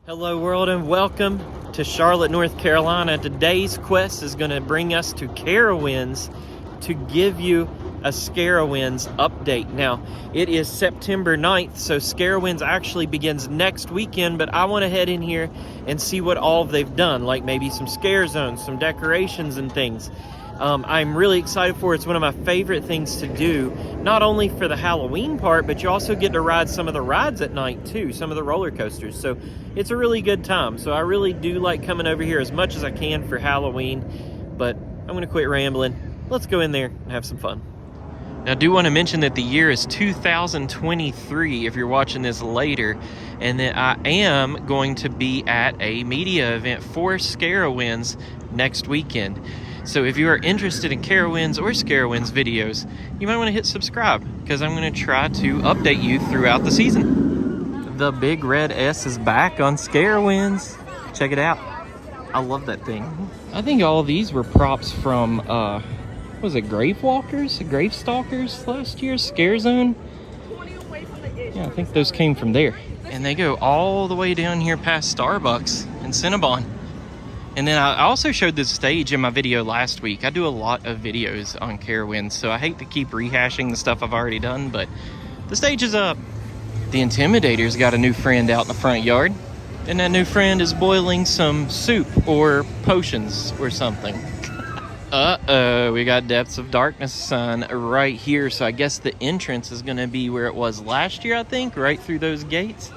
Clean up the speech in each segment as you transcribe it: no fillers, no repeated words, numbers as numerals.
Hello world and welcome to Charlotte, North Carolina. Today's quest is going to bring us to Carowinds to give you a SCarowinds update. Now, it is September 9th, so SCarowinds actually begins next weekend, but I want to head in here and see what all they've done, like maybe some scare zones, some decorations and things. I'm really excited for it. It's one of my favorite things to do, not only for the Halloween part, but you also get to ride some of the rides at night too, some of the roller coasters. So it's a really good time. So I really do like coming over here as much as I can for Halloween, but I'm gonna quit rambling. Let's go in there and have some fun. Now, I do want to mention that the year is 2023 if you're watching this later, and that I am going to be at a media event for SCarowinds next weekend. So if you are interested in Carowinds or SCarowinds videos, you might want to hit subscribe, because I'm going to try to update you throughout the season. The big red S is back on SCarowinds. Check it out. I love that thing. I think all of these were props from, was it Gravestalkers last year? Scare Zone? Yeah, I think those came from there. And they go all the way down here past Starbucks in Cinnabon. And then I also showed this stage in my video last week. I do a lot of videos on Carowinds, so I hate to keep rehashing the stuff I've already done, but the stage is up. The Intimidator's got a new friend out in the front yard, and that new friend is boiling some soup or potions or something. Uh-oh, we got Depths of Darkness sign right here, so I guess the entrance is going to be where it was last year, I think, right through those gates.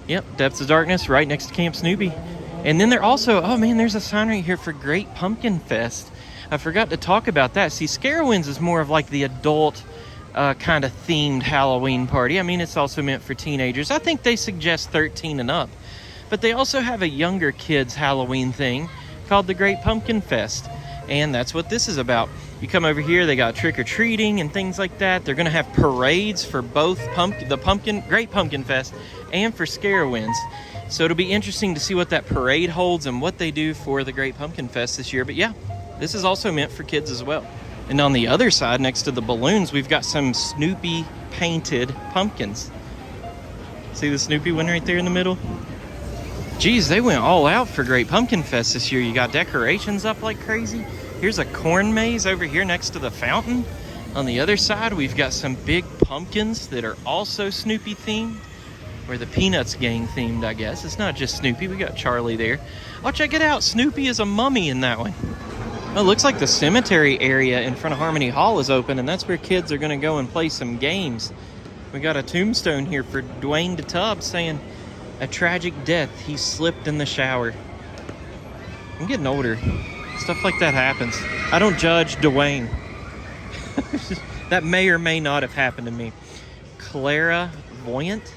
Yep, Depths of Darkness right next to Camp Snoopy. And then they're also, oh man, there's a sign right here for Great Pumpkin Fest. I forgot to talk about that. See, SCarowinds is more of like the adult kind of themed Halloween party. I mean, it's also meant for teenagers. I think they suggest 13 and up. But they also have a younger kids Halloween thing called the Great Pumpkin Fest. And that's what this is about. You come over here, they got trick-or-treating and things like that. They're going to have parades for both Great Pumpkin Fest and for SCarowinds. So it'll be interesting to see what that parade holds and what they do for the Great Pumpkin Fest this year. But yeah, this is also meant for kids as well. And on the other side, next to the balloons, we've got some Snoopy painted pumpkins. See the Snoopy one right there in the middle? Geez, they went all out for Great Pumpkin Fest this year. You got decorations up like crazy. Here's a corn maze over here next to the fountain. On the other side, we've got some big pumpkins that are also Snoopy themed. Or the Peanuts gang themed, I guess. It's not just Snoopy, we got Charlie there. Oh, check it out, Snoopy is a mummy in that one. Well, it looks like the cemetery area in front of Harmony Hall is open, and that's where kids are gonna go and play some games. We got a tombstone here for Dwayne DeTubb saying, a tragic death, he slipped in the shower. I'm getting older. Stuff like that happens. I don't judge Dwayne. That may or may not have happened to me. Clairvoyant.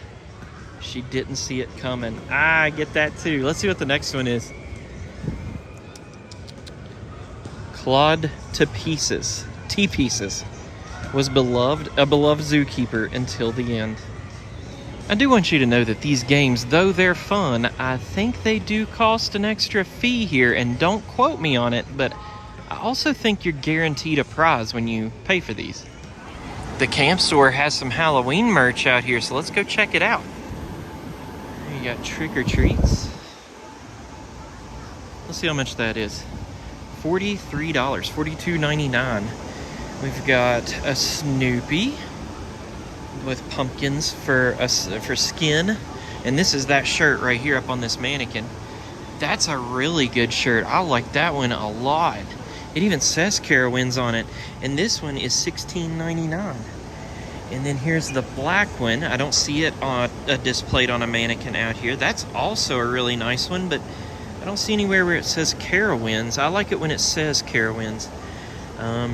She didn't see it coming. I get that too. Let's see what the next one is. Claude T-Pieces was a beloved zookeeper until the end. I do want you to know that these games, though they're fun, I think they do cost an extra fee here, and don't quote me on it, but I also think you're guaranteed a prize when you pay for these. The camp store has some Halloween merch out here, so let's go check it out. You got trick-or-treats. Let's see how much that is. $43, $42.99. We've got a Snoopy with pumpkins for skin. And this is that shirt right here up on this mannequin. That's a really good shirt. I like that one a lot. It even says Carowinds on it. And this one is $16.99. And then here's the black one. I don't see it displayed on a mannequin out here. That's also a really nice one, but I don't see anywhere where it says Carowinds. I like it when it says Carowinds.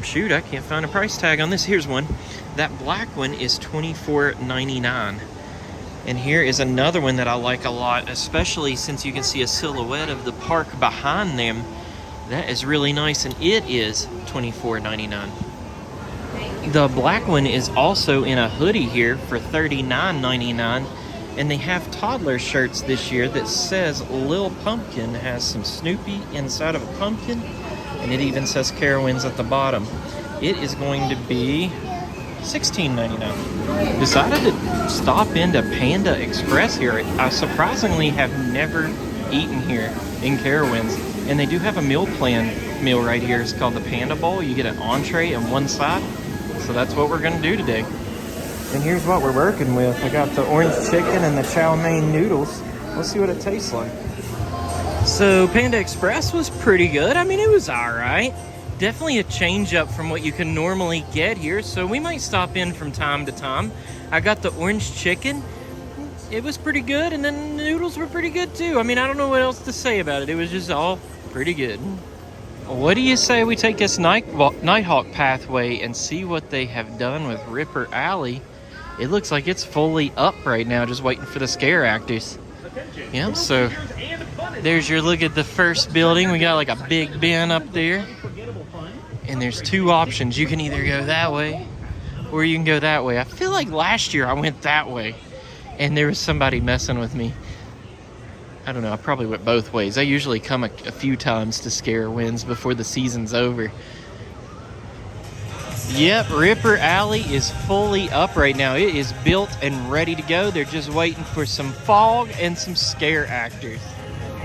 Shoot, I can't find a price tag on this. Here's one. That black one is $24.99. And here is another one that I like a lot, especially since you can see a silhouette of the park behind them. That is really nice, and it is $24.99. The black one is also in a hoodie here for $39.99, and they have toddler shirts this year that says Lil Pumpkin, has some Snoopy inside of a pumpkin, and it even says Carowinds at the bottom. It is going to be $16.99. Decided to stop into Panda Express here. I surprisingly have never eaten here in Carowinds, and they do have a meal meal right here. It's called the Panda Bowl. You get an entree and one side, so that's what we're gonna do today. And here's what we're working with. I got the orange chicken and the chow mein noodles. Let's see what it tastes like. So Panda Express was pretty good. I mean, it was all right. Definitely a change up from what you can normally get here, so we might stop in from time to time. I got the orange chicken. It was pretty good, and then the noodles were pretty good too. I mean, I don't know what else to say about it. It was just all pretty good. What do you say we take this Nighthawk pathway and see what they have done with Ripper Alley? It looks like it's fully up right now, just waiting for the scare actors. Yeah, so there's your look at the first building. We got like a big bin up there. And there's two options. You can either go that way or you can go that way. I feel like last year I went that way and there was somebody messing with me. I don't know, I probably went both ways. I usually come a few times to SCarowinds before the season's over. Yep, Ripper Alley is fully up right now. It is built and ready to go. They're just waiting for some fog and some scare actors.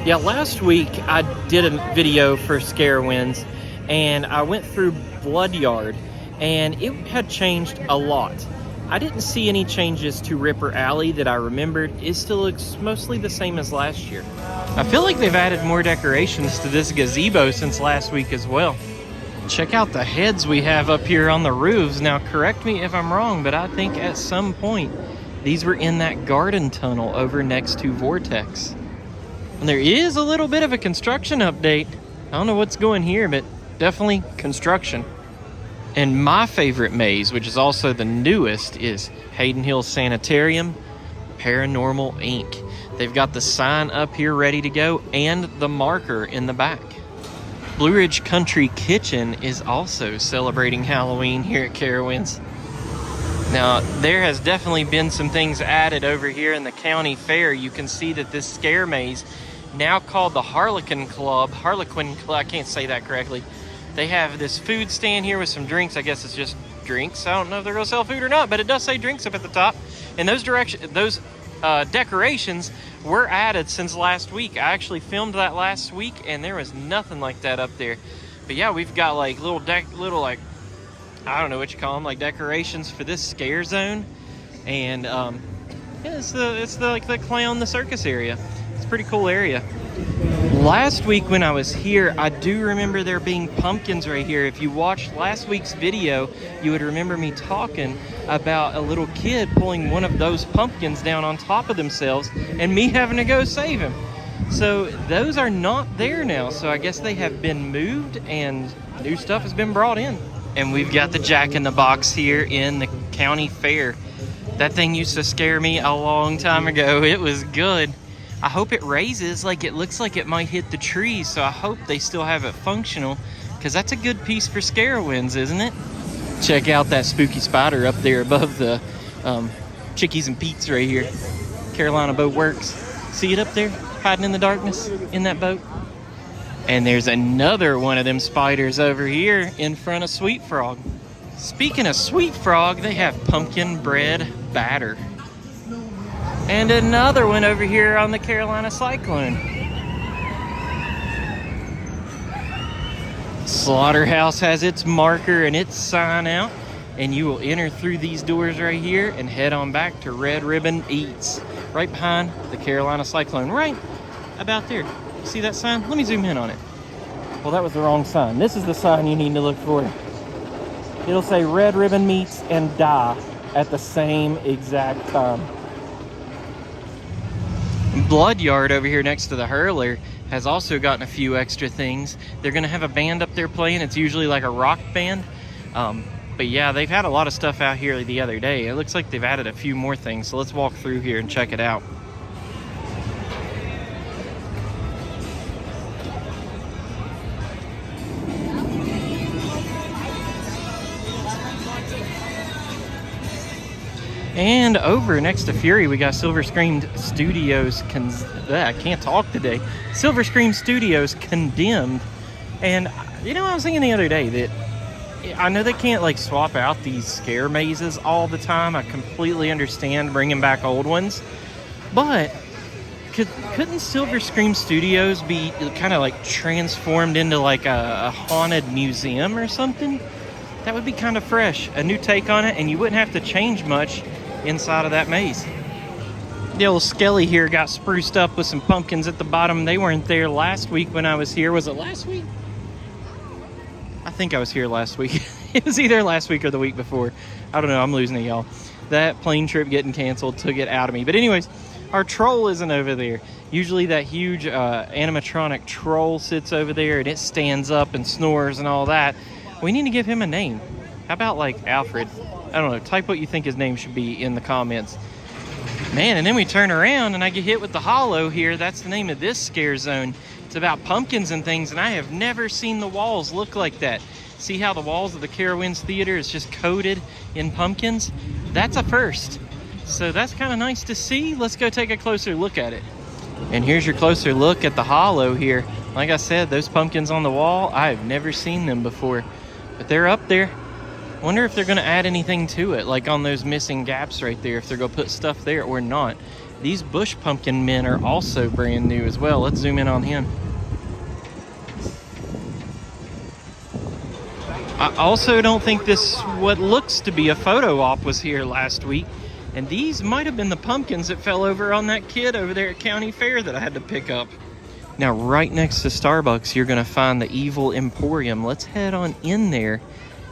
Yeah, last week I did a video for SCarowinds and I went through Bloodyard and it had changed a lot. I didn't see any changes to Ripper Alley that I remembered. It still looks mostly the same as last year. I feel like they've added more decorations to this gazebo since last week as well. Check out the heads we have up here on the roofs. Now, correct me if I'm wrong, but I think at some point these were in that garden tunnel over next to Vortex. And there is a little bit of a construction update. I don't know what's going here, but definitely construction. And my favorite maze, which is also the newest, is Hayden Hill Sanitarium Paranormal Inc. They've got the sign up here ready to go and the marker in the back. Blue Ridge Country Kitchen is also celebrating Halloween here at Carowinds. Now, there has definitely been some things added over here in the county fair. You can see that this scare maze, now called the Harlequin Club, I can't say that correctly. They have this food stand here with some drinks. I guess it's just drinks. I don't know if they're gonna sell food or not, but it does say drinks up at the top. And those decorations were added since last week. I actually filmed that last week and there was nothing like that up there. But yeah, we've got like little like, I don't know what you call them, like decorations for this scare zone. And yeah, it's like the clown, the circus area. It's a pretty cool area. Last week when I was here, I do remember there being pumpkins right here. If you watched last week's video, you would remember me talking about a little kid pulling one of those pumpkins down on top of themselves and me having to go save him. So those are not there now. So I guess they have been moved and new stuff has been brought in. And we've got the Jack-in-the-Box here in the county fair. That thing used to scare me a long time ago. It was good. I hope it raises, like it looks like it might hit the trees, so I hope they still have it functional, because that's a good piece for Scarowinds, isn't it? Check out that spooky spider up there above the Chickies and Pete's right here. Carolina Boat Works. See it up there, hiding in the darkness in that boat? And there's another one of them spiders over here in front of Sweet Frog. Speaking of Sweet Frog, they have pumpkin bread batter. And another one over here on the Carolina Cyclone. Slaughterhouse has its marker and its sign out, and you will enter through these doors right here and head on back to Red Ribbon Eats, right behind the Carolina Cyclone, right about there. You see that sign? Let me zoom in on it. Well, that was the wrong sign. This is the sign you need to look for. It'll say Red Ribbon Meats and Die at the same exact time. Bloodyard over here next to the Hurler has also gotten a few extra things. They're going to have a band up there playing. It's usually like a rock band. But yeah, they've had a lot of stuff out here the other day. It looks like they've added a few more things. So let's walk through here and check it out. And over next to Fury, we got Silver Screen Studios. I can't talk today. Silver Screen Studios Condemned. And you know, I was thinking the other day that I know they can't like swap out these scare mazes all the time. I completely understand bringing back old ones, but couldn't Silver Scream Studios be kind of like transformed into like a haunted museum or something? That would be kind of fresh, a new take on it, and you wouldn't have to change much inside of that maze. The old Skelly here got spruced up with some pumpkins at the bottom. They weren't there last week when I was here. Was it last week? I think I was here last week. It was either last week or the week before. I don't know. I'm losing it, y'all. That plane trip getting canceled took it out of me. But anyways, our troll isn't over there. Usually that huge animatronic troll sits over there and it stands up and snores and all that. We need to give him a name. How about like Alfred? I don't know. Type what you think his name should be in the comments. Man, and then we turn around and I get hit with the hollow here. That's the name of this scare zone. It's about pumpkins and things, and I have never seen the walls look like that. See how the walls of the Carowinds Theater is just coated in pumpkins? That's a first. So that's kind of nice to see. Let's go take a closer look at it. And here's your closer look at the hollow here. Like I said, those pumpkins on the wall, I've never seen them before. But they're up there. Wonder if they're going to add anything to it, like on those missing gaps right there, if they're going to put stuff there or not. These bush pumpkin men are also brand new as well. Let's zoom in on him. I also don't think this, what looks to be a photo op, was here last week. And these might have been the pumpkins that fell over on that kid over there at County Fair that I had to pick up. Now, right next to Starbucks, you're going to find the evil Emporium. Let's head on in there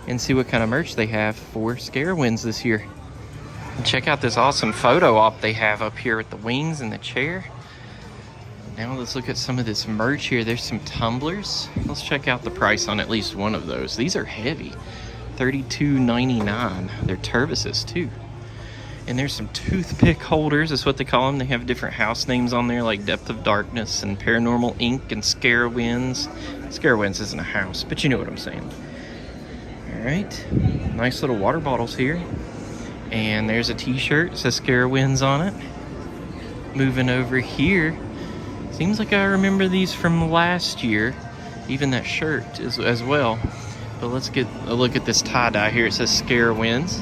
and see what kind of merch they have for SCarowinds this year. And check out this awesome photo op they have up here with the wings and the chair. Now let's look at some of this merch here. There's some tumblers. Let's check out the price on at least one of those. These are heavy, $32.99. They're Turbises too. And there's some toothpick holders, that's what they call them. They have different house names on there, like Depth of Darkness and Paranormal Inc. and Carowinds. Carowinds isn't a house, but you know what I'm saying. All right, nice little water bottles here. And there's a t-shirt, it says Carowinds on it. Moving over here, seems like I remember these from last year, even that shirt as well. But let's get a look at this tie-dye here. It says Carowinds,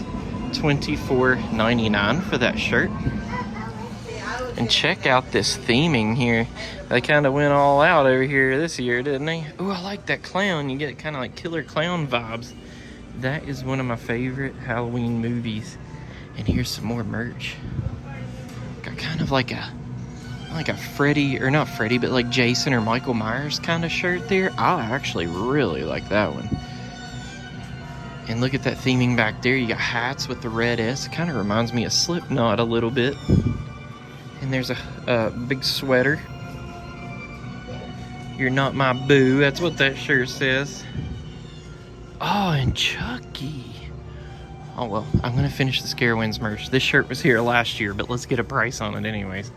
$24.99 for that shirt. And check out this theming here. They kind of went all out over here this year, didn't they? Oh, I like that clown. You get kind of like Killer Clown vibes. That is one of my favorite Halloween movies. And here's some more merch. Got kind of like a Freddy, or not Freddy, but like Jason or Michael Myers kind of shirt there. I actually really like that one. And look at that theming back there. You got hats with the red S. It kind of reminds me of Slipknot a little bit. And there's a big sweater. You're not my boo. That's what that shirt says. Oh, and Chucky. Oh, well, I'm going to finish the SCarowinds merch. This shirt was here last year, but let's get a price on it anyways.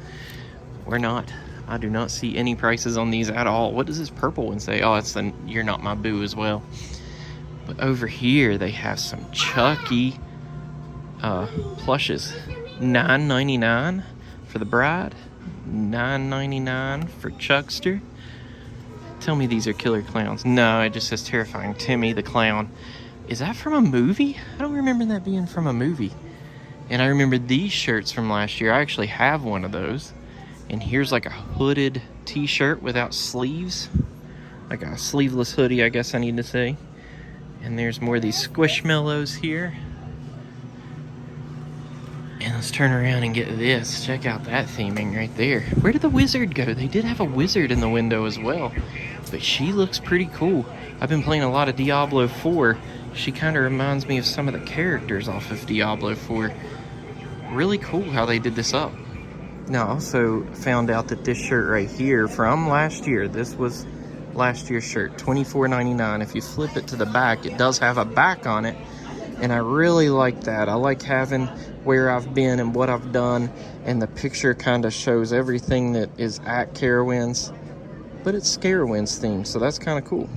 We're not. I do not see any prices on these at all. What does this purple one say? Oh, it's the You're Not My Boo as well. But over here, they have some Chucky plushes. $9.99 for the bride. $9.99 for Chuckster. Tell me these are killer clowns. No, it just says Terrifying Timmy the Clown. Is that from a movie? I don't remember that being from a movie. And I remember these shirts from last year. I actually have one of those. And here's like a hooded t-shirt without sleeves. Like a sleeveless hoodie, I guess I need to say. And there's more of these Squishmallows here. And let's turn around and get this. Check out that theming right there. Where did the wizard go? They did have a wizard in the window as well. But she looks pretty cool. I've been playing a lot of Diablo 4. She kind of reminds me of some of the characters off of Diablo 4. Really cool how they did this up. Now, I also found out that this shirt right here from last year, this was last year's shirt, $24.99. If you flip it to the back, it does have a back on it. And I really like that. I like having where I've been and what I've done. And the picture kind of shows everything that is at Carowinds. But it's Carowinds themed, so that's kind of cool.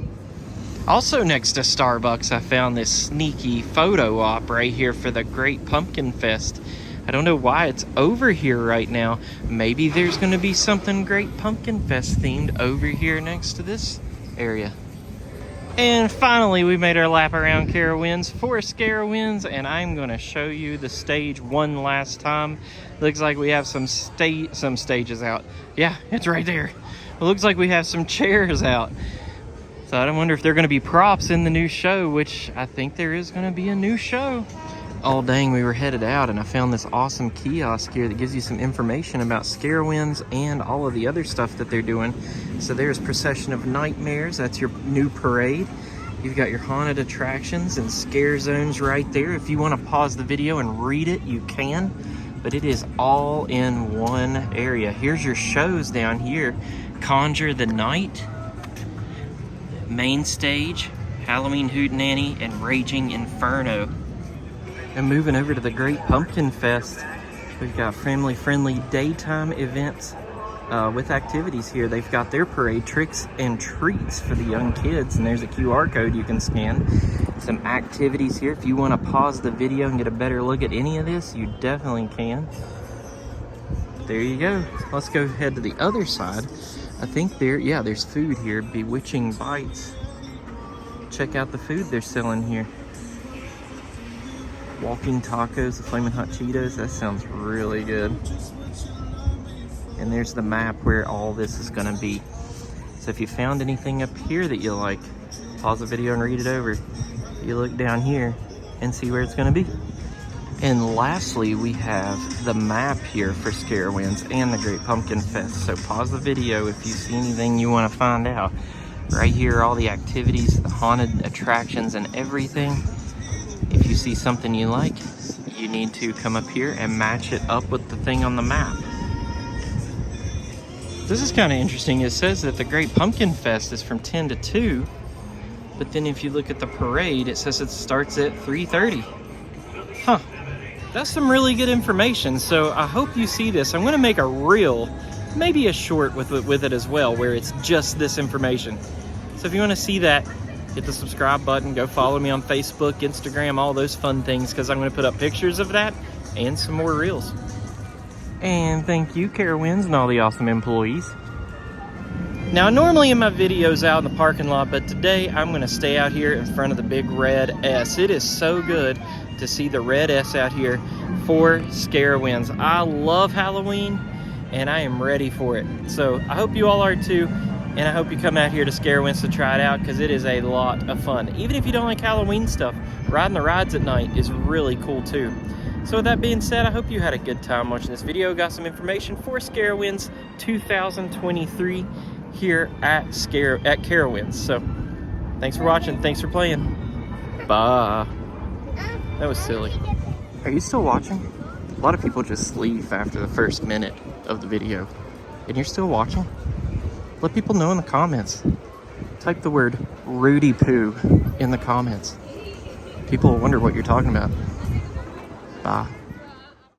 Also next to Starbucks, I found this sneaky photo op right here for the Great Pumpkin Fest. I don't know why it's over here right now. Maybe there's going to be something Great Pumpkin Fest themed over here next to this area. And finally, we made our lap around Carowinds for Carowinds, and I'm going to show you the stage one last time. Looks like we have some stages out. Yeah, it's right there. It looks like we have some chairs out. So I wonder if they're going to be props in the new show, which I think there is going to be a new show. Oh dang, we were headed out and I found this awesome kiosk here that gives you some information about Carowinds and all of the other stuff that they're doing. So there's Procession of Nightmares, that's your new parade. You've got your haunted attractions and scare zones right there. If you want to pause the video and read it, you can, but it is all in one area. Here's your shows down here. Conjure the Night, Main Stage, Halloween Hootenanny, and Raging Inferno. And moving over to the Great Pumpkin Fest, we've got family-friendly daytime events with activities here. They've got their parade, Tricks and Treats for the young kids, and there's a QR code you can scan. Some activities here. If you want to pause the video and get a better look at any of this, you definitely can. There you go. Let's go ahead to the other side. I think there's food here. Bewitching Bites. Check out the food they're selling here. Walking tacos, the Flamin' Hot Cheetos, that sounds really good. And there's the map where all this is gonna be. So if you found anything up here that you like, pause the video and read it over. You look down here and see where it's gonna be. And lastly, we have the map here for Carowinds and the Great Pumpkin Fest. So pause the video if you see anything you wanna find out. Right here are all the activities, the haunted attractions and everything. If you see something you like, you need to come up here and match it up with the thing on the map. This is kind of interesting. It says that the Great Pumpkin Fest is from 10 to 2, but then if you look at the parade, it says it starts at 3:30. Huh. That's some really good information, so I hope you see this. I'm going to make a reel, maybe a short with it as well, where it's just this information. So if you want to see that, hit the subscribe button, go follow me on Facebook, Instagram, all those fun things, because I'm going to put up pictures of that and some more reels. And thank you, Carowinds, and all the awesome employees. Now, normally in my videos out in the parking lot, but today I'm going to stay out here in front of the big red S. It is so good to see the red S out here for Carowinds. I love Halloween, and I am ready for it. So I hope you all are too. And I hope you come out here to Carowinds to try it out, because it is a lot of fun. Even if you don't like Halloween stuff, riding the rides at night is really cool too. So with that being said, I hope you had a good time watching this video. Got some information for Carowinds 2023 here at Carowinds. So thanks for watching. Thanks for playing. Bye. That was silly. Are you still watching? A lot of people just leave after the first minute of the video. And you're still watching? Let people know in the comments. Type the word Rudy Poo in the comments. People will wonder what you're talking about. Bye.